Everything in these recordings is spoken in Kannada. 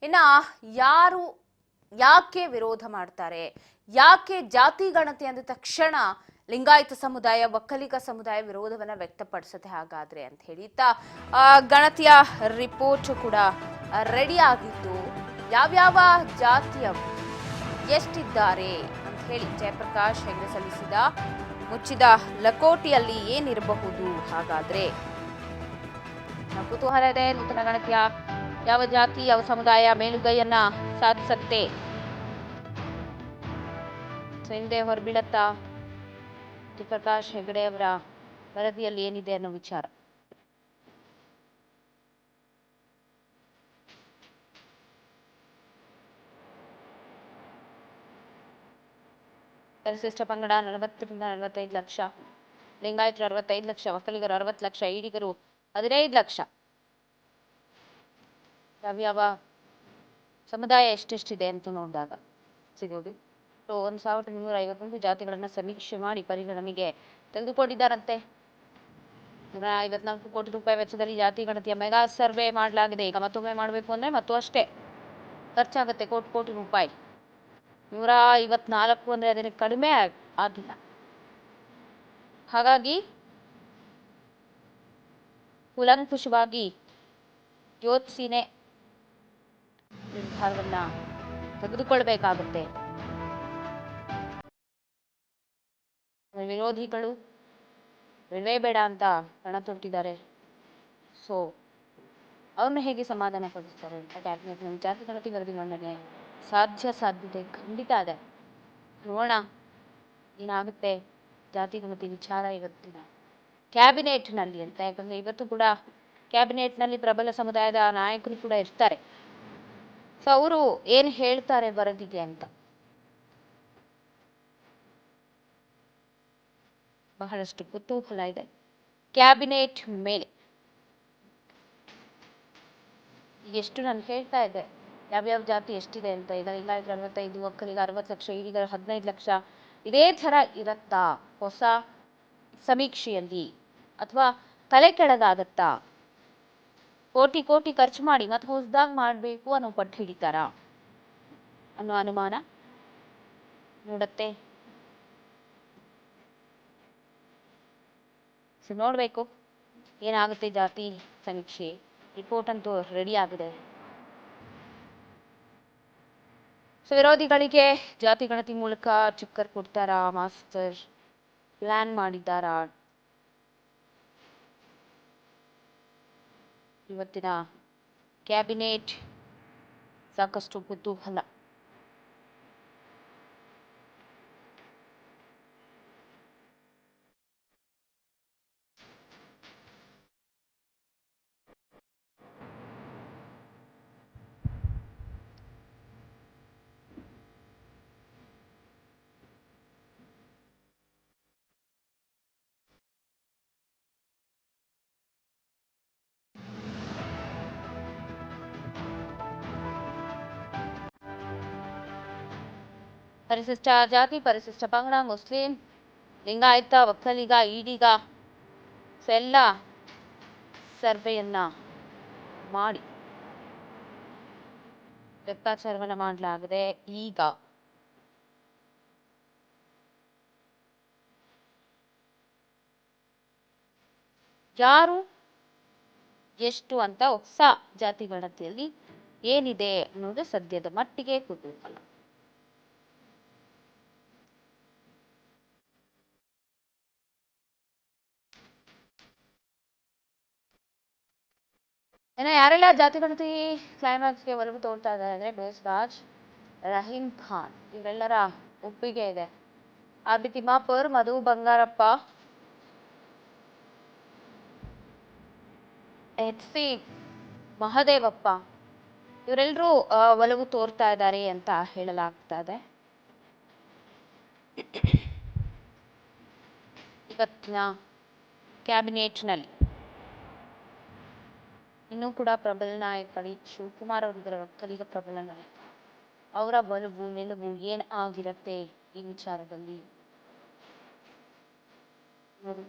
ಇನ್ನ ಯಾರು ಯಾಕೆ ವಿರೋಧ ಮಾಡ್ತಾರೆ, ಯಾಕೆ ಜಾತಿ ಗಣತಿ ಅಂದ ತಕ್ಷಣ ಲಿಂಗಾಯತ ಸಮುದಾಯ, ಒಕ್ಕಲಿಗ ಸಮುದಾಯ ವಿರೋಧವನ್ನ ವ್ಯಕ್ತಪಡಿಸುತ್ತೆ ಹಾಗಾದ್ರೆ ಅಂತ ಹೇಳಿ ಗಣತಿಯ ರಿಪೋರ್ಟ್ ಕೂಡ ರೆಡಿ ಆಗಿದ್ದು, ಯಾವ್ಯಾವ ಜಾತಿಯವರು ಎಷ್ಟಿದ್ದಾರೆ ಅಂತ ಹೇಳಿ ಜಯಪ್ರಕಾಶ್ ಹೆಗಡೆ ಸಲ್ಲಿಸಿದ ಮುಚ್ಚಿದ ಲಕೋಟಿಯಲ್ಲಿ ಏನಿರಬಹುದು ಹಾಗಾದ್ರೆ ಕುತೂಹಲ ಇದೆ. ನೂತನ ಗಣತಿಯ ಯಾವ ಜಾತಿ ಯಾವ ಸಮುದಾಯ ಮೇಲುಗೈಯನ್ನ ಸಾಧಿಸತ್ತೆ, ಹಿಂದೆ ಹೊರಬೀಳತ್ತಾ ಜಯಪ್ರಕಾಶ್ ಹೆಗಡೆ ಅವರ ವರದಿಯಲ್ಲಿ ಏನಿದೆ ಅನ್ನೋ ವಿಚಾರ. ಪರಿಶಿಷ್ಟ ಪಂಗಡ 40 ರಿಂದ 45 ಲಕ್ಷ, ಲಿಂಗಾಯತರು 65 ಲಕ್ಷ, ಒಕ್ಕಲಿಗರು 60 ಲಕ್ಷ, ಈಡಿಗರು 15 ಲಕ್ಷ. ಯಾವ್ಯಾವ ಸಮುದಾಯ ಎಷ್ಟೆಷ್ಟಿದೆ ಅಂತ ನೋಡಿದಾಗ ಸಿಗೋದು 1351 ಜಾತಿಗಳನ್ನ ಸಮೀಕ್ಷೆ ಮಾಡಿ ಪರಿಗಣನೆಗೆ ತೆಗೆದುಕೊಂಡಿದ್ದಾರಂತೆ. 154 ಕೋಟಿ ರೂಪಾಯಿ ವೆಚ್ಚದಲ್ಲಿ ಜಾತಿ ಗಣತಿಯ ಮೆಗಾ ಸರ್ವೆ ಮಾಡಲಾಗಿದೆ. ಈಗ ಮತ್ತೊಮ್ಮೆ ಮಾಡಬೇಕು ಅಂದ್ರೆ ಮತ್ತು ಅಷ್ಟೇ ಖರ್ಚಾಗುತ್ತೆ, ಕೋಟಿ ರೂಪಾಯಿ. 154 ಅಂದ್ರೆ ಅದಕ್ಕೆ ಕಡಿಮೆ ಆಗಿಲ್ಲ. ಹಾಗಾಗಿ ಕೂಲಂಕುಷವಾಗಿ ಯೋಚಿಸಿನೇ ನಿರ್ಧಾರವನ್ನ ತೆಗೆದುಕೊಳ್ಬೇಕಾಗುತ್ತೆ. ವಿರೋಧಿಗಳು ಬೇಡವೇ ಬೇಡ ಅಂತ ಹಣ ತೊಟ್ಟಿದ್ದಾರೆ. ಸೊ ಅವ್ರನ್ನ ಹೇಗೆ ಸಮಾಧಾನ ಪಡಿಸ್ತಾರೆ ಅಂತ ಕ್ಯಾಬಿನೆಟ್ ಜಾತಿ ಗಣತಿ ವರದಿ ಮಂಡನೆ ಸಾಧ್ಯತೆ ಖಂಡಿತ ಇದೆ. ನೋಡೋಣ ಏನಾಗುತ್ತೆ ಜಾತಿ ಗಣತಿ ವಿಚಾರ ಇವತ್ತಿನ ಕ್ಯಾಬಿನೆಟ್ನಲ್ಲಿ ಅಂತ. ಯಾಕಂದ್ರೆ ಇವತ್ತು ಕೂಡ ಕ್ಯಾಬಿನೆಟ್ನಲ್ಲಿ ಪ್ರಬಲ ಸಮುದಾಯದ ನಾಯಕರು ಕೂಡ ಇರ್ತಾರೆ. ಸೊ ಅವರು ಏನು ಹೇಳ್ತಾರೆ ವರದಿಗೆ ಅಂತ ಬಹಳಷ್ಟು ಕುತೂಹಲ ಇದೆ ಕ್ಯಾಬಿನೆಟ್ ಮೇಲೆ. ಎಷ್ಟು ನಾನು ಹೇಳ್ತಾ ಇದ್ದೆ ಯಾವ್ಯಾವ ಜಾತಿ ಎಷ್ಟಿದೆ ಅಂತ. ಈಗ ಲಿಂಗಾಯತರು 65, ಒಕ್ಕಲಿಗ 60 ಲಕ್ಷ, ಈಡಿಗರು 15 ಲಕ್ಷ. ಇದೇ ಥರ ಇರತ್ತಾ ಹೊಸ ಸಮೀಕ್ಷೆಯಲ್ಲಿ, ಅಥವಾ ತಲೆ ಕೆಳಗಾಗತ್ತಾ? ಕೋಟಿ ಖರ್ಚು ಮಾಡಿ ಮತ್ತೆ ಹೊಸದಾಗಿ ಮಾಡಬೇಕು ಅನ್ನೋ ಪಟ್ಟು ಹಿಡಿತಾರ ಅನ್ನೋ ಅನುಮಾನ ನೋಡತ್ತೆ. ನೋಡ್ಬೇಕು ಏನಾಗುತ್ತೆ. ಜಾತಿ ಸಮೀಕ್ಷೆ ರಿಪೋರ್ಟ್ ಅಂತೂ ರೆಡಿ ಆಗಿದೆ. ಸೊ ವಿರೋಧಿಗಳಿಗೆ ಜಾತಿ ಗಣತಿ ಮೂಲಕ ಚಕ್ಕರ್ ಕೊಡ್ತಾರಾ, ಮಾಸ್ಟರ್ ಪ್ಲಾನ್ ಮಾಡಿದ್ದಾರಾ? ಇವತ್ತಿನ ಕ್ಯಾಬಿನೆಟ್ ಸಾಕಷ್ಟು ಕುತೂಹಲ. ಪರಿಶಿಷ್ಟ ಜಾತಿ, ಪರಿಶಿಷ್ಟ ಪಂಗಡ, ಮುಸ್ಲಿಂ, ಲಿಂಗಾಯತ, ಒಕ್ಕಲಿಗ, ಈಡಿಗ ಎಲ್ಲ ಸರ್ವೆಯನ್ನ ಮಾಡಿ ಲೆಕ್ಕಾಚಾರವನ್ನ ಮಾಡಲಾಗಿದೆ. ಈಗ ಯಾರು ಎಷ್ಟು ಅಂತ ಹೊಸ ಜಾತಿ ಗಣತಿಯಲ್ಲಿ ಏನಿದೆ ಅನ್ನೋದು ಸದ್ಯದ ಮಟ್ಟಿಗೆ ಕುತೂಹಲ. ಇನ್ನು ಯಾರೆಲ್ಲ ಜಾತಿ ಗಣತಿ ಕ್ಲೈಮ್ಯಾಕ್ಸ್ಗೆ ಒಲವು ತೋರ್ತಾ ಇದ್ದಾರೆ ಅಂದ್ರೆ ಬೇಸ್ರಾಜ್, ರಹೀಂ ಖಾನ್ ಇವರೆಲ್ಲರ ಒಪ್ಪಿಗೆ ಇದೆ. R B Timmapur, Madhu Bangarappa, H C Mahadevappa ಇವರೆಲ್ಲರೂ ಒಲವು ತೋರ್ತಾ ಇದ್ದಾರೆ ಅಂತ ಹೇಳಲಾಗ್ತಾ ಇದೆ. ಇವತ್ತಿನ ಕ್ಯಾಬಿನೆಟ್ನಲ್ಲಿ ಇನ್ನೂ ಕೂಡ ಪ್ರಬಲ ನಾಯಕರು ಶಿವಕುಮಾರ್ ಅವರಿದ್ದಾರೆ, ಒಕ್ಕಲಿಗ ಪ್ರಬಲ ನಾಯಕ. ಅವರ ಒಲವು ನಿಲುವು ಏನ್ ಆಗಿರತ್ತೆ ಈ ವಿಚಾರದಲ್ಲಿ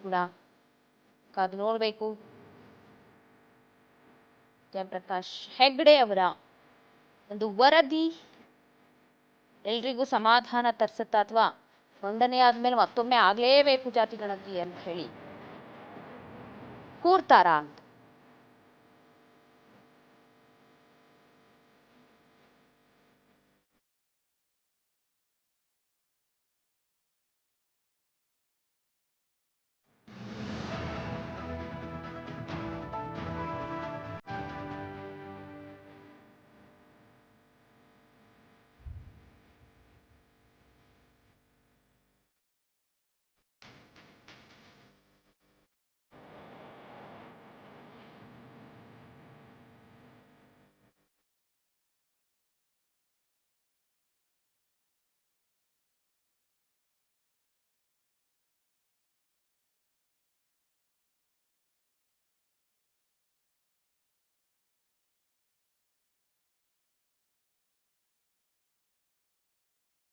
ಕೂಡ ಕಾದು ನೋಡ್ಬೇಕು. ಜಯಪ್ರಕಾಶ್ ಹೆಗ್ಡೆ ಅವರ ಒಂದು ವರದಿ ಎಲ್ರಿಗೂ ಸಮಾಧಾನ ತರಿಸುತ್ತಾ ಅಥವಾ ಖಂಡನೆ ಆದ್ಮೇಲೆ ಮತ್ತೊಮ್ಮೆ ಆಗಲೇಬೇಕು ಜಾತಿ ಗಣತಿ ಅಂತ ಹೇಳಿ ಕೂರ್ತಾರಾ ಅಂತ.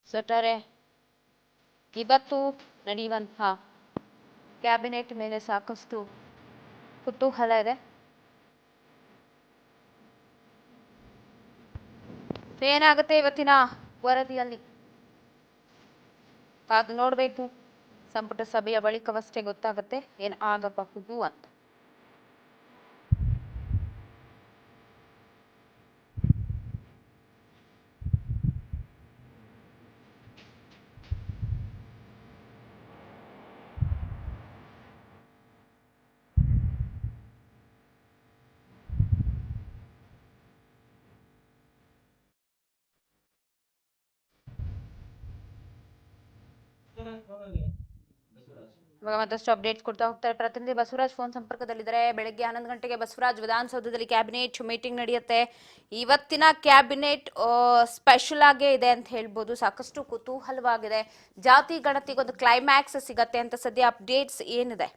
ಸೊಟ್ಟಾರೆ, ಇವತ್ತು ನಡೆಯುವಂತಹ ಕ್ಯಾಬಿನೆಟ್ ಮೇಲೆ ಸಾಕಷ್ಟು ಕುತೂಹಲ ಇದೆ. ಏನಾಗುತ್ತೆ ಇವತ್ತಿನ ವರದಿಯಲ್ಲಿ ಕಾದು ನೋಡಬೇಕು. ಸಂಪುಟ ಸಭೆಯ ಬಳಿಕವಷ್ಟೇ ಗೊತ್ತಾಗುತ್ತೆ ಏನ್ ಆಗಬಹುದು ಅಂತ. ಇವಾಗ ಮತ್ತಷ್ಟು ಅಪ್ಡೇಟ್ಸ್ ಕೊಡ್ತಾ ಹೋಗ್ತಾರೆ ಪ್ರತಿನಿಧಿ ಬಸವರಾಜ್ ಫೋನ್ ಸಂಪರ್ಕದಲ್ಲಿದ್ದಾರೆ. ಬೆಳಗ್ಗೆ 11 ಗಂಟೆಗೆ ಬಸವರಾಜ್ ವಿಧಾನಸೌಧದಲ್ಲಿ ಕ್ಯಾಬಿನೆಟ್ ಮೀಟಿಂಗ್ ನಡೆಯುತ್ತೆ. ಇವತ್ತಿನ ಕ್ಯಾಬಿನೆಟ್ ಸ್ಪೆಷಲ್ ಆಗೇ ಇದೆ ಅಂತ ಹೇಳ್ಬೋದು. ಸಾಕಷ್ಟು ಕುತೂಹಲವಾಗಿದೆ. ಜಾತಿ ಗಣತಿಗೊಂದು ಕ್ಲೈಮ್ಯಾಕ್ಸ್ ಸಿಗತ್ತೆ ಅಂತ ಸದ್ಯ ಅಪ್ಡೇಟ್ಸ್ ಏನಿದೆ?